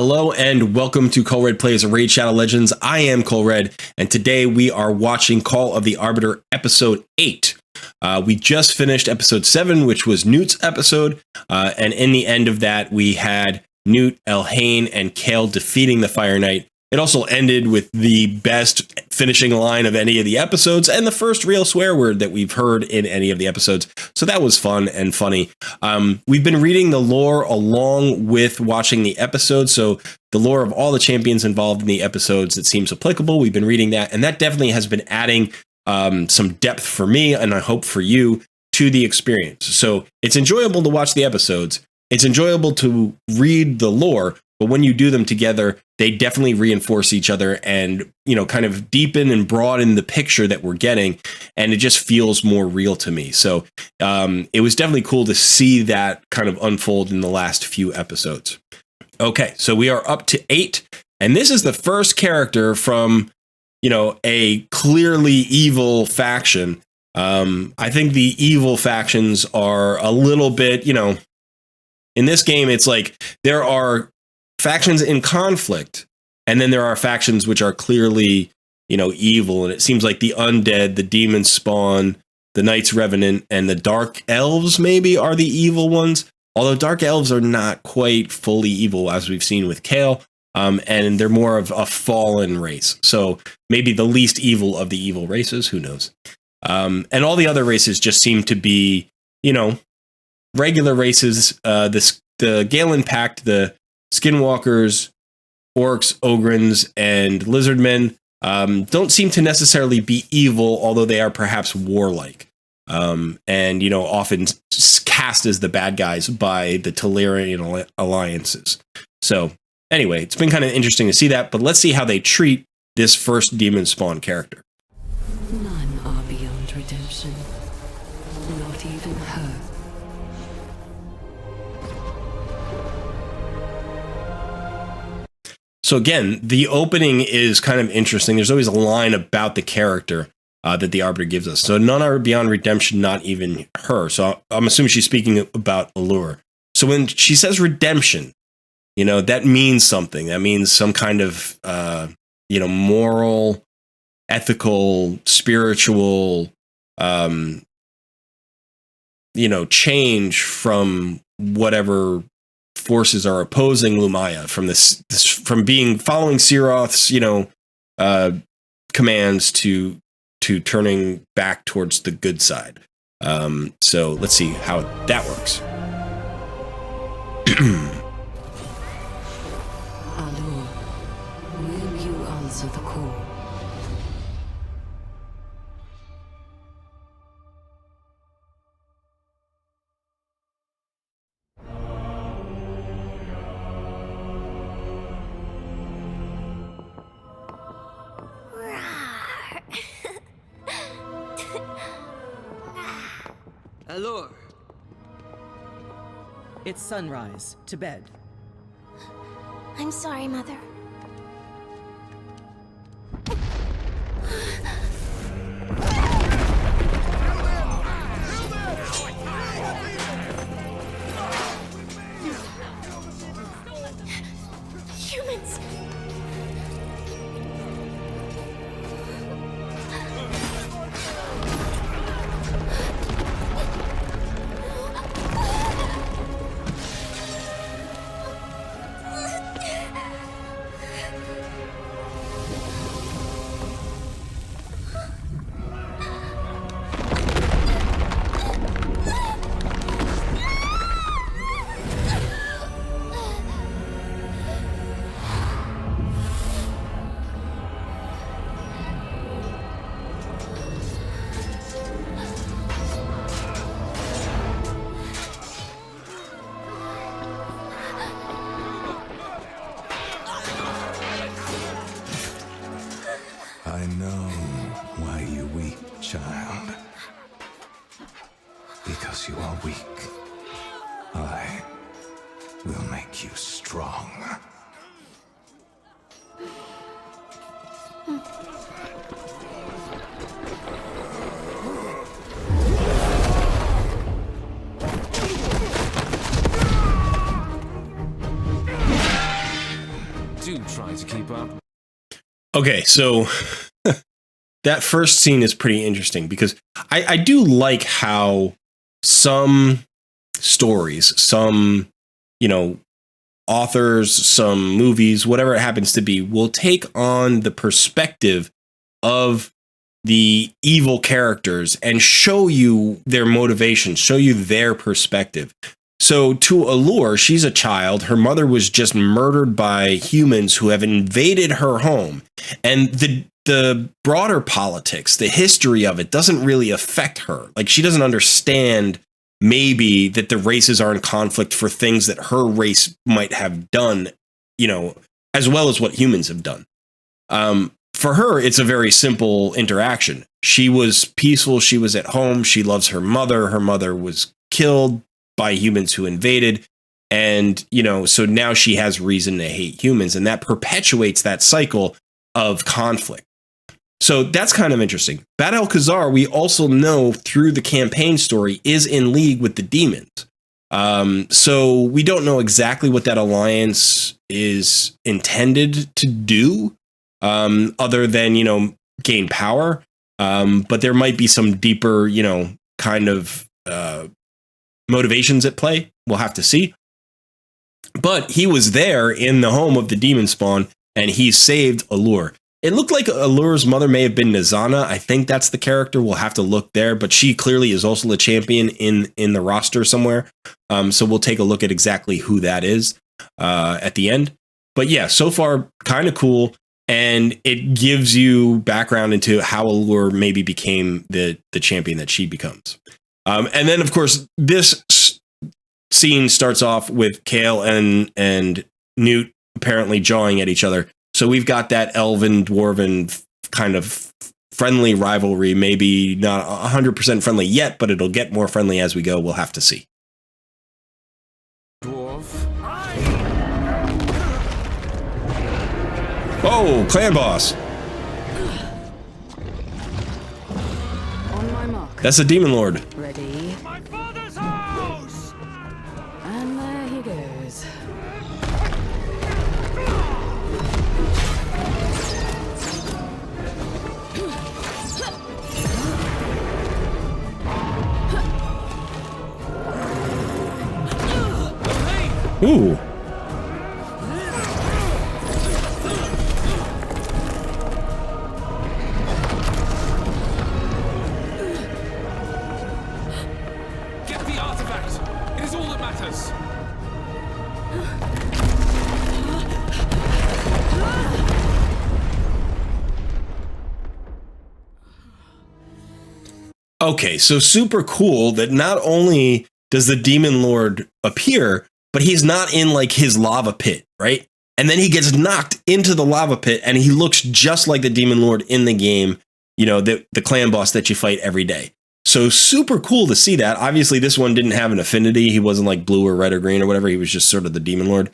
Hello and welcome to Cole Red Plays Raid Shadow Legends. I am Cole Red, and today we are watching Call of the Arbiter Episode 8. We just finished Episode 7, which was Newt's episode, and in the end of that, we had Newt, Elhain, and Kale defeating the Fire Knight. It also ended with the best finishing line of any of the episodes and the first real swear word that we've heard in any of the episodes. So that was fun and funny. We've been reading the lore along with watching the episodes. So the lore of all the champions involved in the episodes that seems applicable. We've been reading that, and that definitely has been adding some depth for me, and I hope for you, to the experience. So it's enjoyable to watch the episodes. It's enjoyable to read the lore, but when you do them together, they definitely reinforce each other and, you know, kind of deepen and broaden the picture that we're getting. And it just feels more real to me. So it was definitely cool to see that kind of unfold in the last few episodes. Okay, so we are up to 8. And this is the first character from, you know, a clearly evil faction. I think the evil factions are a little bit, you know, in this game, it's like there are factions in conflict, and then there are factions which are clearly, you know, evil. And it seems like the undead, the demon spawn, the Knights Revenant, and the Dark Elves maybe are the evil ones. Although Dark Elves are not quite fully evil, as we've seen with Kale, and they're more of a fallen race. So maybe the least evil of the evil races, who knows? And all the other races just seem to be, you know, regular races. The Galen Pact, the Skinwalkers, Orcs, Ogrins, and Lizardmen don't seem to necessarily be evil, although they are perhaps warlike. And, you know, often cast as the bad guys by the Telerian alliances. So, anyway, it's been kind of interesting to see that, but let's see how they treat this first demon spawn character. None are beyond redemption. Not even her. So again, the opening is kind of interesting. There's always a line about the character that the Arbiter gives us. So none are beyond redemption, not even her. So I'm assuming she's speaking about Alure. So when she says redemption, you know, that means something. That means some kind of, you know, moral, ethical, spiritual, you know, change from whatever forces are opposing Lumaya, from this from following Siroth's, you know, commands to turning back towards the good side. So let's see how that works. Alure, will you answer the call? Alure. It's sunrise. To bed. I'm sorry, Mother. Humans! I know why you weep, child. Because you are weak. I will make you strong. Do try to keep up. Okay, so that first scene is pretty interesting because I do like how some stories, some, authors, some movies, whatever it happens to be, will take on the perspective of the evil characters and show you their motivation, show you their perspective. So to Alure, she's a child. Her mother was just murdered by humans who have invaded her home. And the broader politics, the history of it doesn't really affect her. Like, she doesn't understand maybe that the races are in conflict for things that her race might have done, as well as what humans have done. For her, it's a very simple interaction. She was peaceful. She was at home. She loves her mother. Her mother was killed by humans who invaded. And, so now she has reason to hate humans. And that perpetuates that cycle of conflict. So that's kind of interesting. Bad Alcazar, we also know through the campaign story, is in league with the demons. So we don't know exactly what that alliance is intended to do, other than, gain power. But there might be some deeper, kind of motivations at play. We'll have to see. But he was there in the home of the demon spawn, and he saved Alure. It looked like Alure's mother may have been Nizana. I think that's the character. We'll have to look there, but she clearly is also a champion in the roster somewhere. So we'll take a look at exactly who that is at the end. But yeah, so far, kind of cool. And it gives you background into how Alure maybe became the champion that she becomes. And then, of course, this scene starts off with Kale and Newt apparently jawing at each other. So we've got that elven dwarven kind of friendly rivalry, maybe not 100% friendly yet, but it'll get more friendly as we go. We'll have to see. Dwarf. Oh, clan boss. On my mark. That's a demon lord. Ready. My father's house! And there he goes. Ooh. Get the artifact! It is all that matters! Okay, so super cool that not only does the demon lord appear, but he's not in like his lava pit, right? And then he gets knocked into the lava pit and he looks just like the demon lord in the game, the clan boss that you fight every day. So super cool to see that. Obviously, this one didn't have an affinity. He wasn't like blue or red or green or whatever. He was just sort of the demon lord.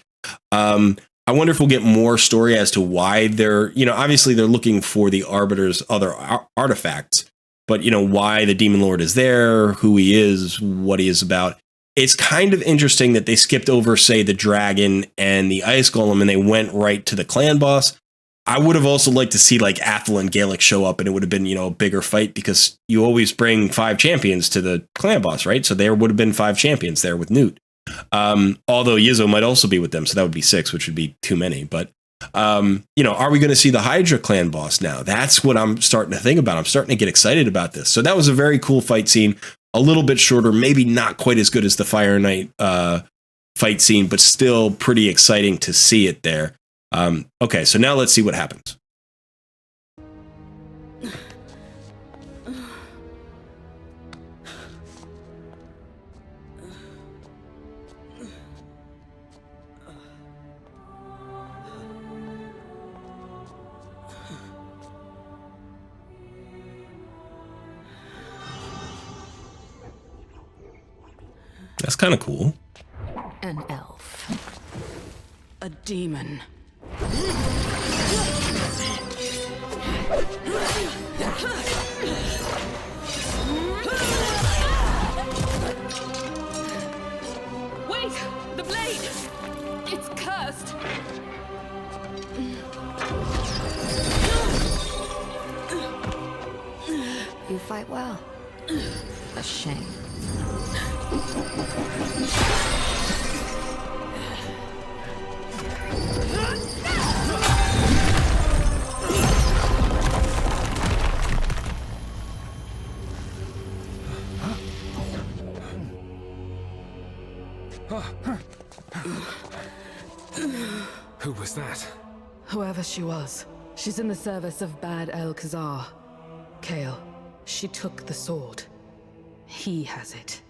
I wonder if we'll get more story as to why they're, obviously they're looking for the Arbiter's other artifacts, but why the demon lord is there, who he is, what he is about. It's kind of interesting that they skipped over, say, the dragon and the ice golem, and they went right to the clan boss. I would have also liked to see like Athel and Gaelic show up, and it would have been, a bigger fight, because you always bring 5 champions to the clan boss, right? So there would have been 5 champions there with Newt. Although Yizzo might also be with them, so that would be 6, which would be too many. But, are we going to see the Hydra clan boss now? That's what I'm starting to think about. I'm starting to get excited about this. So that was a very cool fight scene. A little bit shorter, maybe not quite as good as the Fire Knight fight scene, but still pretty exciting to see it there. Okay, so now let's see what happens. That's kind of cool. An elf. A demon. Wait! The blade! It's cursed! fight well. A shame. Who was that? Whoever she was, she's in the service of Bad El-Khazar. Kale, she took the sword. He has it.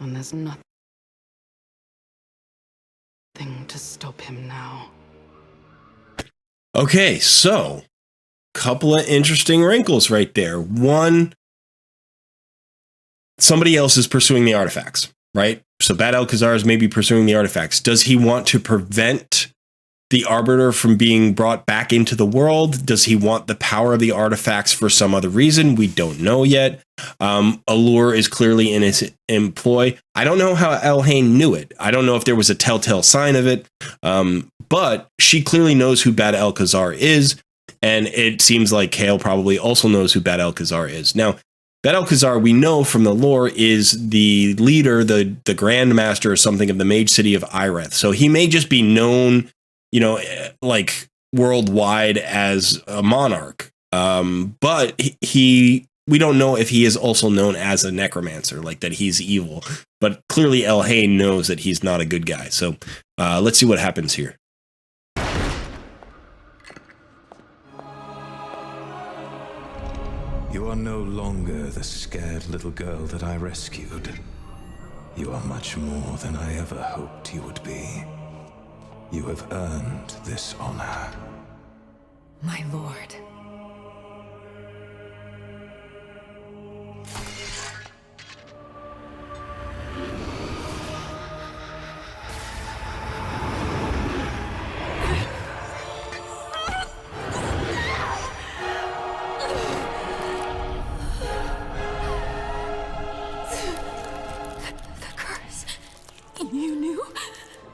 And there's nothing to stop him now. Okay, so couple of interesting wrinkles right there. One, somebody else is pursuing the artifacts, right? So Bad El-Khazar is maybe pursuing the artifacts. Does he want to prevent the Arbiter from being brought back into the world? Does he want the power of the artifacts for some other reason? We don't know yet. Alure is clearly in his employ. I don't know how Elhain knew it. I don't know if there was a telltale sign of it. But she clearly knows who Bad El-Khazar is. And it seems like Kale probably also knows who Bad El-Khazar is. Now, Bad El-Khazar, we know from the lore, is the leader, the Grand Master or something of the Mage City of Ireth. So he may just be known, you know, like worldwide as a monarch. But we don't know if he is also known as a necromancer, like that he's evil. But clearly Elhain knows that he's not a good guy. So let's see what happens here. You are no longer the scared little girl that I rescued. You are much more than I ever hoped you would be. You have earned this honor. My lord. The curse. You knew?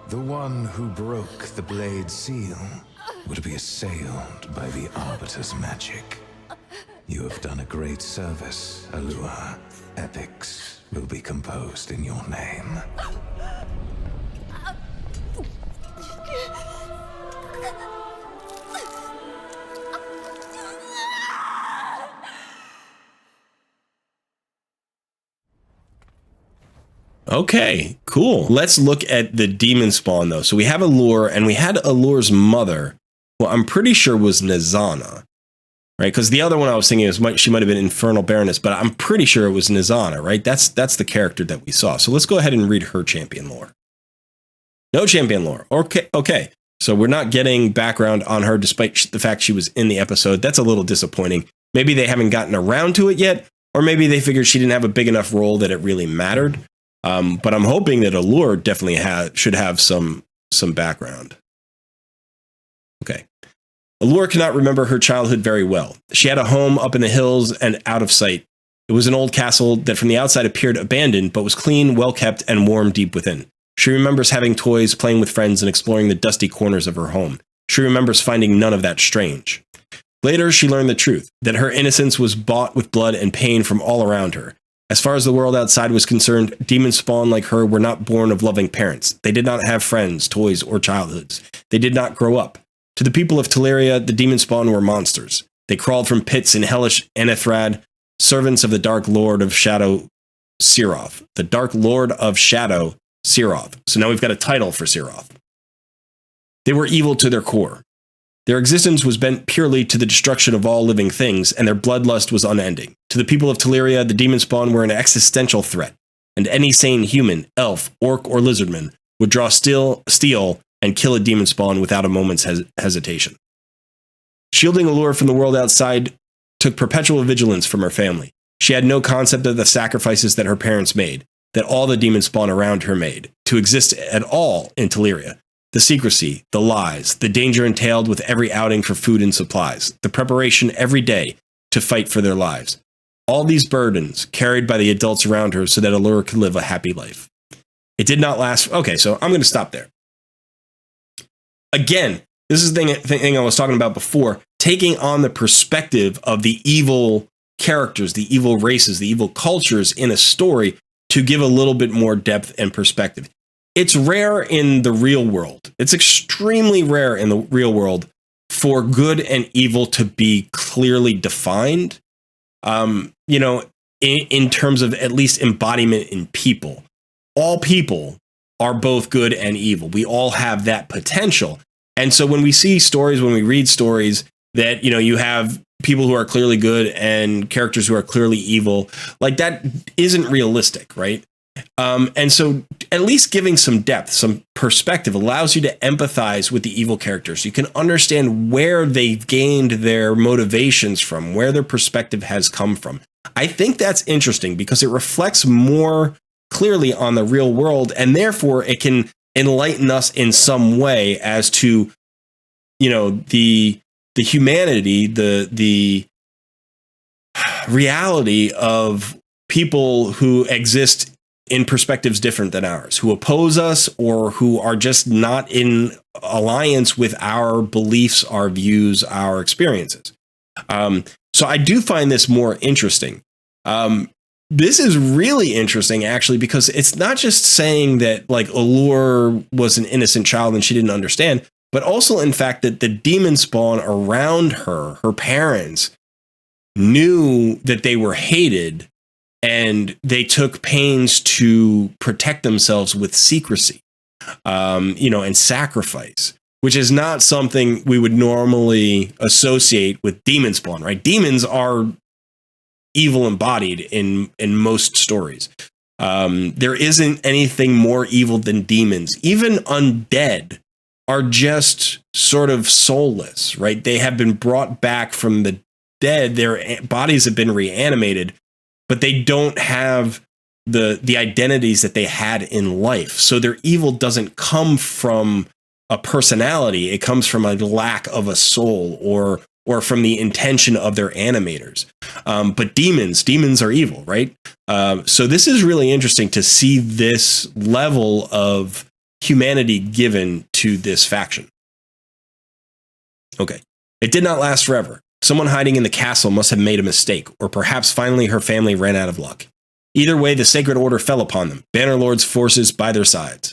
The one who broke the blade seal would be assailed by the Arbiter's magic. You have done a great service, Alure. Epics will be composed in your name. Okay, cool. Let's look at the demon spawn, though. So we have Alure, and we had Alure's mother, who I'm pretty sure was Nizana, right? Because the other one I was thinking is she might have been Infernal Baroness, but I'm pretty sure it was Nizana, right? That's the character that we saw. So let's go ahead and read her champion lore. No champion lore. Okay. So we're not getting background on her, despite the fact she was in the episode. That's a little disappointing. Maybe they haven't gotten around to it yet, or maybe they figured she didn't have a big enough role that it really mattered. But I'm hoping that Alure definitely should have some background. Okay. Alure cannot remember her childhood very well. She had a home up in the hills and out of sight. It was an old castle that from the outside appeared abandoned, but was clean, well kept, and warm deep within. She remembers having toys, playing with friends, and exploring the dusty corners of her home. She remembers finding none of that strange. Later, she learned the truth, that her innocence was bought with blood and pain from all around her. As far as the world outside was concerned, demon spawn like her were not born of loving parents. They did not have friends, toys, or childhoods. They did not grow up. To the people of Teleria, the demon spawn were monsters. They crawled from pits in hellish Anathrad, servants of the Dark Lord of Shadow, Siroth. The Dark Lord of Shadow, Siroth. So now we've got a title for Siroth. They were evil to their core. Their existence was bent purely to the destruction of all living things, and their bloodlust was unending. To the people of Teleria, the demon spawn were an existential threat, and any sane human, elf, orc, or lizardman would draw steel and kill a demon spawn without a moment's hesitation. Shielding Alure from the world outside took perpetual vigilance from her family. She had no concept of the sacrifices that her parents made, that all the demon spawn around her made, to exist at all in Teleria. The secrecy, the lies, the danger entailed with every outing for food and supplies, the preparation every day to fight for their lives. All these burdens carried by the adults around her so that Alure could live a happy life. It did not last. Okay, so I'm going to stop there. Again, this is the thing I was talking about before, taking on the perspective of the evil characters, the evil races, the evil cultures in a story to give a little bit more depth and perspective. It's rare in the real world. It's extremely rare in the real world for good and evil to be clearly defined, in terms of at least embodiment in people. All people are both good and evil. We all have that potential. And so when we see stories, when we read stories that, you have people who are clearly good and characters who are clearly evil, like that isn't realistic, right? And so at least giving some depth, some perspective allows you to empathize with the evil characters. You can understand where they've gained their motivations from, where their perspective has come from. I think that's interesting because it reflects more clearly on the real world, and therefore it can enlighten us in some way as to, the humanity, the reality of people who exist in perspectives different than ours, who oppose us or who are just not in alliance with our beliefs, our views, our experiences. So I do find this more interesting. This is really interesting, actually, because it's not just saying that like Alure was an innocent child and she didn't understand, but also in fact that the demon spawn around her parents, knew that they were hated and they took pains to protect themselves with secrecy, and sacrifice, which is not something we would normally associate with demon spawn, right? Demons are evil embodied in most stories. There isn't anything more evil than demons. Even undead are just sort of soulless, right? They have been brought back from the dead. Their bodies have been reanimated, but they don't have the identities that they had in life. So their evil doesn't come from a personality. It comes from a lack of a soul or from the intention of their animators. But demons are evil, right? So this is really interesting to see this level of humanity given to this faction. Okay. It did not last forever. Someone hiding in the castle must have made a mistake, or perhaps finally her family ran out of luck. Either way, the Sacred Order fell upon them, Bannerlord's forces by their side.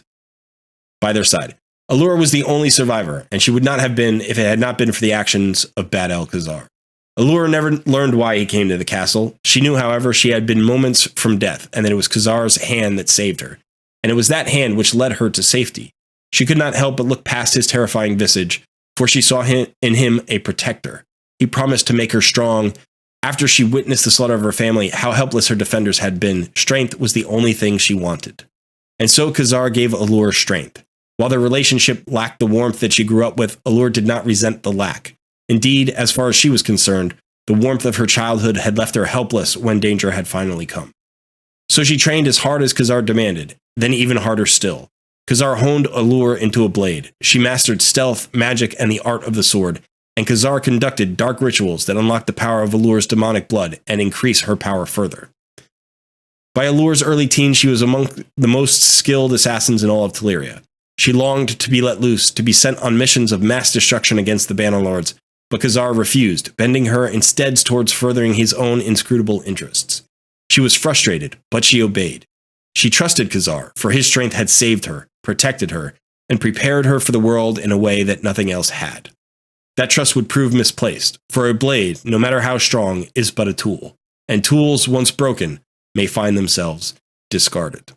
Alure was the only survivor, and she would not have been if it had not been for the actions of Bad Alcazar. Alure never learned why he came to the castle. She knew, however, she had been moments from death, and that it was Khazar's hand that saved her. And it was that hand which led her to safety. She could not help but look past his terrifying visage, for she saw in him a protector. He promised to make her strong. After she witnessed the slaughter of her family, how helpless her defenders had been, strength was the only thing she wanted. And so Khazar gave Alure strength. While their relationship lacked the warmth that she grew up with, Alure did not resent the lack. Indeed, as far as she was concerned, the warmth of her childhood had left her helpless when danger had finally come. So she trained as hard as Khazar demanded, then even harder still. Khazar honed Alure into a blade. She mastered stealth, magic, and the art of the sword, and Khazar conducted dark rituals that unlocked the power of Alure's demonic blood and increased her power further. By Alure's early teens, she was among the most skilled assassins in all of Teleria. She longed to be let loose, to be sent on missions of mass destruction against the Bannerlords, but Khazar refused, bending her instead towards furthering his own inscrutable interests. She was frustrated, but she obeyed. She trusted Khazar, for his strength had saved her, protected her, and prepared her for the world in a way that nothing else had. That trust would prove misplaced, for a blade, no matter how strong, is but a tool, and tools, once broken, may find themselves discarded.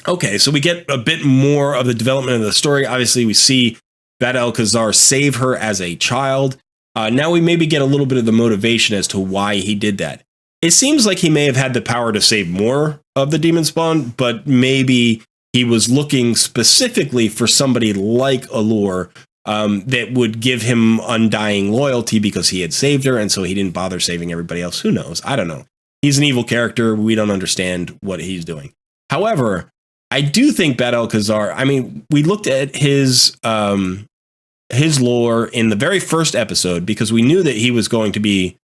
Okay, so we get a bit more of the development of the story. Obviously, we see Bad Alcazar save her as a child. Now we maybe get a little bit of the motivation as to why he did that. It seems like he may have had the power to save more of the demon spawn, but maybe he was looking specifically for somebody like Alure that would give him undying loyalty because he had saved her, and so he didn't bother saving everybody else. Who knows? I don't know. He's an evil character. We don't understand what he's doing. However, I do think Bad Alcazar, I mean, we looked at his lore in the very first episode because we knew that he was going to be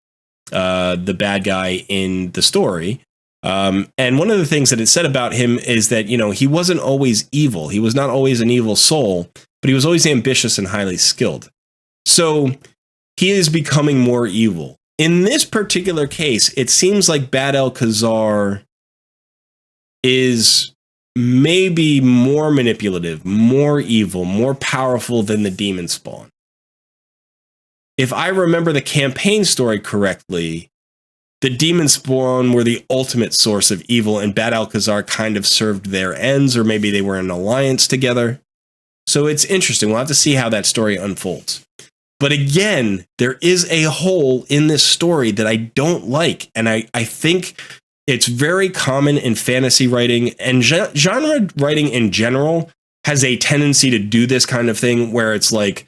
the bad guy in the story. And one of the things that it said about him is that, you know, he wasn't always evil. He was not always an evil soul, but he was always ambitious and highly skilled. So he is becoming more evil. in this particular case, it seems like Bad Alcazar is maybe more manipulative, more evil, more powerful than the demon spawn. If I remember the campaign story correctly, the demon spawn were the ultimate source of evil, and Bad Alcazar kind of served their ends, or maybe they were in an alliance together. So it's interesting. We'll have to see how that story unfolds. But again, there is a hole in this story that I don't like. And I think it's very common in fantasy writing, and genre writing in general has a tendency to do this kind of thing where it's like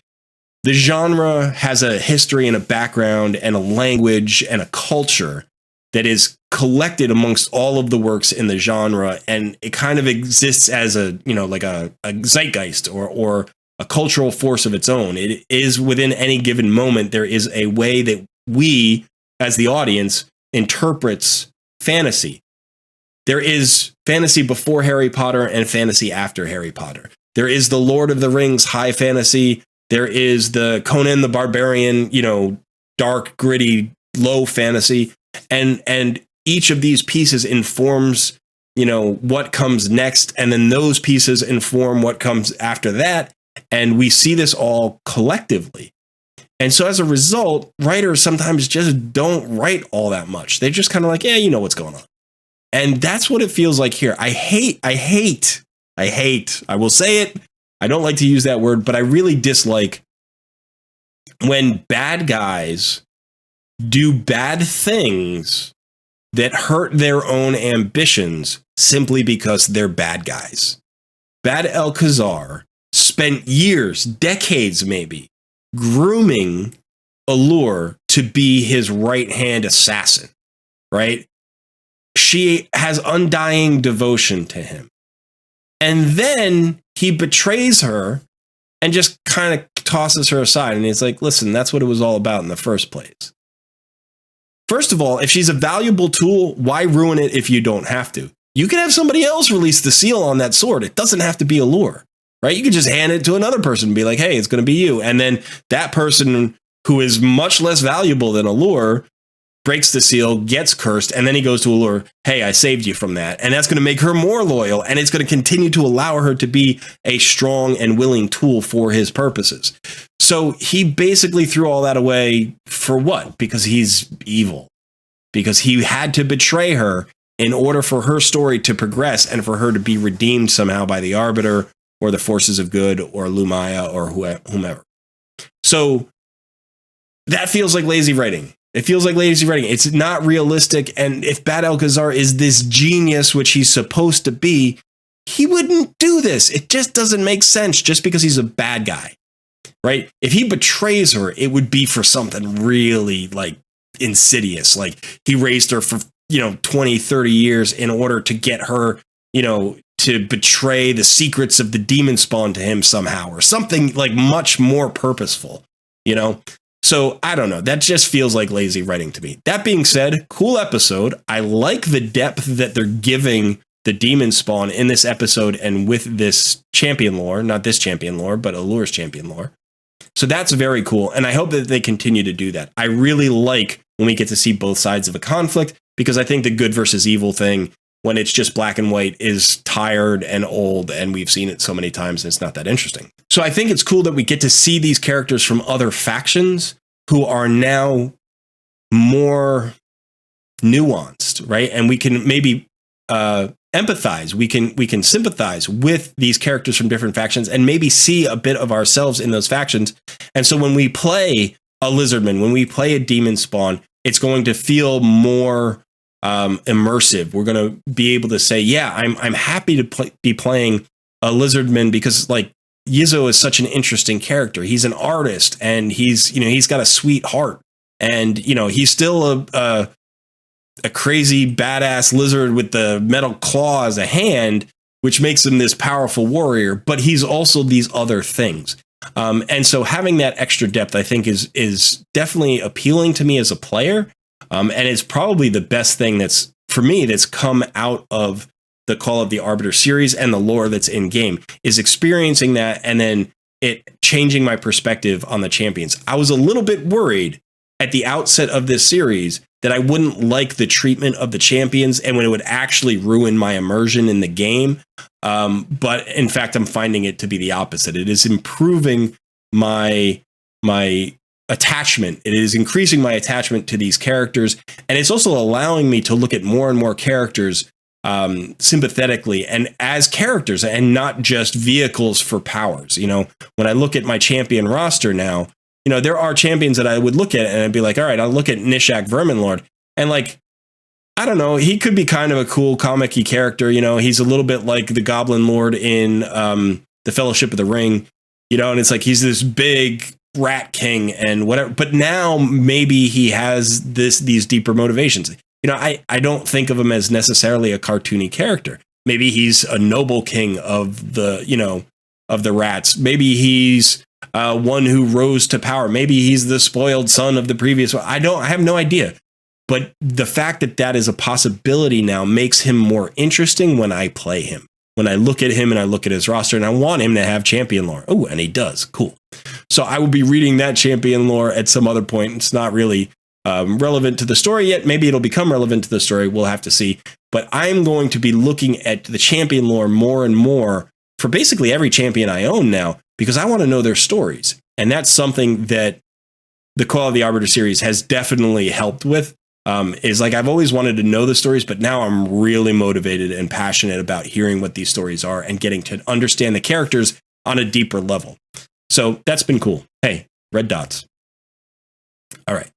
the genre has a history and a background and a language and a culture that is collected amongst all of the works in the genre. And it kind of exists as a, like a zeitgeist or a cultural force of its own. It is within any given moment, there is a way that we, as the audience, interprets fantasy. There is fantasy before Harry Potter and fantasy after Harry Potter. There is the Lord of the Rings high fantasy. There is the Conan the Barbarian, dark, gritty, low fantasy. And each of these pieces informs, what comes next. And then those pieces inform what comes after that. And we see this all collectively. And so as a result, writers sometimes just don't write all that much. They're just kind of like, yeah, you know what's going on. And that's what it feels like here. I hate, I will say it. I don't like to use that word, but I really dislike when bad guys do bad things that hurt their own ambitions simply because they're bad guys. Bad Alcazar spent years, decades maybe, grooming Alure to be his right-hand assassin, right? She has undying devotion to him. And then he betrays her and just kind of tosses her aside. And he's like, listen, that's what it was all about in the first place. First of all, if she's a valuable tool, why ruin it if you don't have to? You can have somebody else release the seal on that sword. It doesn't have to be Alure, right? You can just hand it to another person and be like, hey, it's going to be you. And then that person who is much less valuable than Alure breaks the seal, gets cursed, and then he goes to Alure, hey, I saved you from that. And that's going to make her more loyal, and it's going to continue to allow her to be a strong and willing tool for his purposes. So he basically threw all that away for what? Because he's evil. Because he had to betray her in order for her story to progress and for her to be redeemed somehow by the Arbiter or the forces of good or Lumaya or whomever. So that feels like lazy writing. It feels like lazy writing. It's not realistic. And if Bad Alcazar is this genius, which he's supposed to be, he wouldn't do this. It just doesn't make sense just because he's a bad guy, right? If he betrays her, it would be for something really like insidious. Like he raised her for, 20, 30 years in order to get her, to betray the secrets of the demon spawn to him somehow, or something like much more purposeful, So I don't know. That just feels like lazy writing to me. That being said, cool episode. I like the depth that they're giving the demon spawn in this episode and with this champion lore, not this champion lore, but Alure's champion lore. So that's very cool. And I hope that they continue to do that. I really like when we get to see both sides of a conflict, because I think the good versus evil thing, when it's just black and white, is tired and old. And we've seen it so many times and it's not that interesting. So I think it's cool that we get to see these characters from other factions who are now more nuanced, right? And we can maybe empathize. We can sympathize with these characters from different factions and maybe see a bit of ourselves in those factions. And so when we play a lizardman, when we play a demon spawn, it's going to feel more immersive. We're going to be able to say, yeah, I'm happy to be playing a lizardman because like Yizzo is such an interesting character. He's an artist and he's got a sweet heart, and he's still a crazy badass lizard with the metal claw as a hand, which makes him this powerful warrior, but he's also these other things. And so having that extra depth, I think is definitely appealing to me as a player. And it's probably the best thing that's come out of the Call of the Arbiter series and the lore that's in game, is experiencing that and then it changing my perspective on the champions. I was a little bit worried at the outset of this series that I wouldn't like the treatment of the champions and when it would actually ruin my immersion in the game. But in fact, I'm finding it to be the opposite. It is improving my attachment. It is increasing my attachment to these characters. And it's also allowing me to look at more and more characters sympathetically and as characters and not just vehicles for powers. You know, when I look at my champion roster now, you know, there are champions that I would look at and I'd be like, all right, I'll look at Nishak Verminlord. And like, I don't know, he could be kind of a cool comic-y character. You know, he's a little bit like the Goblin Lord in the Fellowship of the Ring, you know, and it's like he's this big rat king and whatever. But now maybe he has these deeper motivations. You know, I don't think of him as necessarily a cartoony character. Maybe he's a noble king of the, you know, of the rats. Maybe he's one who rose to power. Maybe he's the spoiled son of the previous one. I have no idea. But the fact that that is a possibility now makes him more interesting when I play him. When I look at him and I look at his roster and I want him to have champion lore. Oh, and he does. Cool. So I will be reading that champion lore at some other point. It's not really relevant to the story yet. Maybe it'll become relevant to the story. We'll have to see. But I'm going to be looking at the champion lore more and more for basically every champion I own now, because I want to know their stories. And that's something that the Call of the Arbiter series has definitely helped with. Is like I've always wanted to know the stories, but now I'm really motivated and passionate about hearing what these stories are and getting to understand the characters on a deeper level. So that's been cool. Hey, red dots. All right.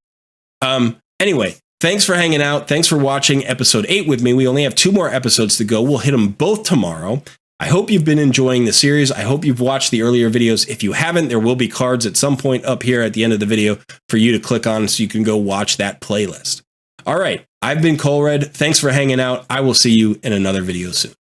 Anyway, thanks for hanging out. Thanks for watching episode 8 with me. We only have 2 more episodes to go. We'll hit them both tomorrow. I hope you've been enjoying the series. I hope you've watched the earlier videos. If you haven't, there will be cards at some point up here at the end of the video for you to click on so you can go watch that playlist. All right, I've been Colred. Thanks for hanging out. I will see you in another video soon.